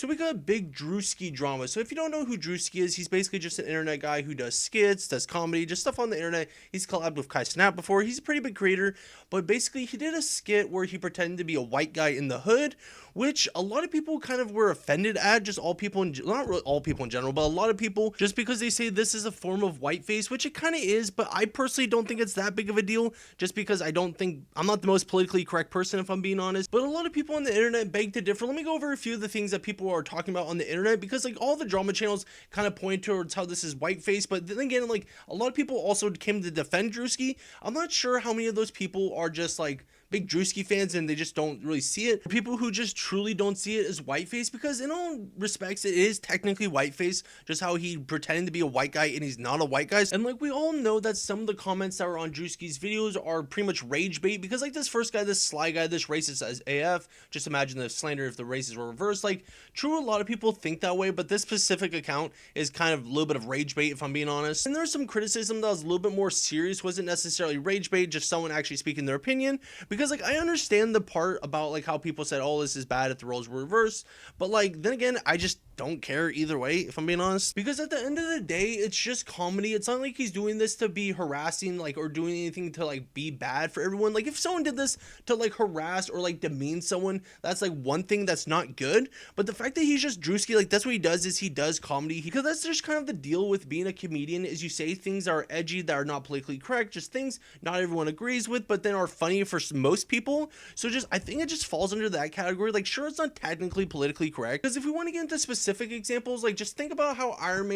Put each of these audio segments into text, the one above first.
So we got a big Druski drama. So if you don't know who Druski is, he's basically just an internet guy who does skits, does comedy, just stuff on the internet. He's collabed with Kai Snap before. He's a pretty big creator, but basically he did a skit where he pretended to be a white guy in the hood, which a lot of people kind of were offended at. Just all people in, not really all people in general, but a lot of people, just because they say this is a form of whiteface, which it kind of is, but I personally don't think it's that big of a deal, just because I don't think, I'm not the most politically correct person if I'm being honest, but a lot of people on the internet beg to differ. Let me go over a few of the things that people are talking about on the internet, because like all the drama channels kind of point towards how this is whiteface, but then again, like a lot of people also came to defend Druski. I'm not sure how many of those people are just like big Druski fans and they just don't really see it. People who just truly don't see it as whiteface, because in all respects it is technically whiteface, just how he pretended to be a white guy and he's not a white guy. And like we all know that some of the comments that were on Druski's videos are pretty much rage bait, because like this first guy, this sly guy, this racist as AF, just imagine the slander if the races were reversed. Like true, a lot of people think that way, but this specific account is kind of a little bit of rage bait if I'm being honest. And there's some criticism that was a little bit more serious, wasn't necessarily rage bait, just someone actually speaking their opinion, because like I understand the part about like how people said, oh, this is bad if the roles were reversed, but like then again, I just don't care either way if I'm being honest, because at the end of the day it's just comedy. It's not like he's doing this to be harassing like or doing anything to like be bad for everyone. Like if someone did this to like harass or like demean someone, that's like one thing that's not good, but the fact that he's just Druski, like that's what he does, is he does comedy, because that's just kind of the deal with being a comedian, is you say things that are edgy, that are not politically correct, just things not everyone agrees with, but then are funny for most people. So just I think it just falls under that category. Like sure, it's not technically politically correct, because if we want to get into specific examples, like just think about how Iron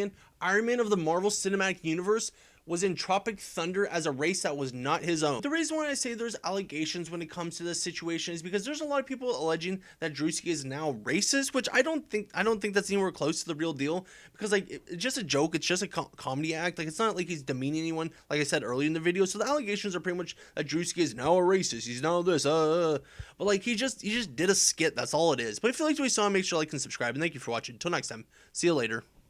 Man of the Marvel Cinematic Universe was in Tropic Thunder as a race that was not his own. The reason why I say there's allegations when it comes to this situation is because there's a lot of people alleging that Druski is now racist, which I don't think that's anywhere close to the real deal, because like it's just a joke, it's just a comedy act. Like it's not like he's demeaning anyone, like I said earlier in the video. So the allegations are pretty much that Druski is now a racist, he's now this, but like he just did a skit, that's all it is. But if you liked what you saw, make sure to like and subscribe, and thank you for watching. Until next time, see you later.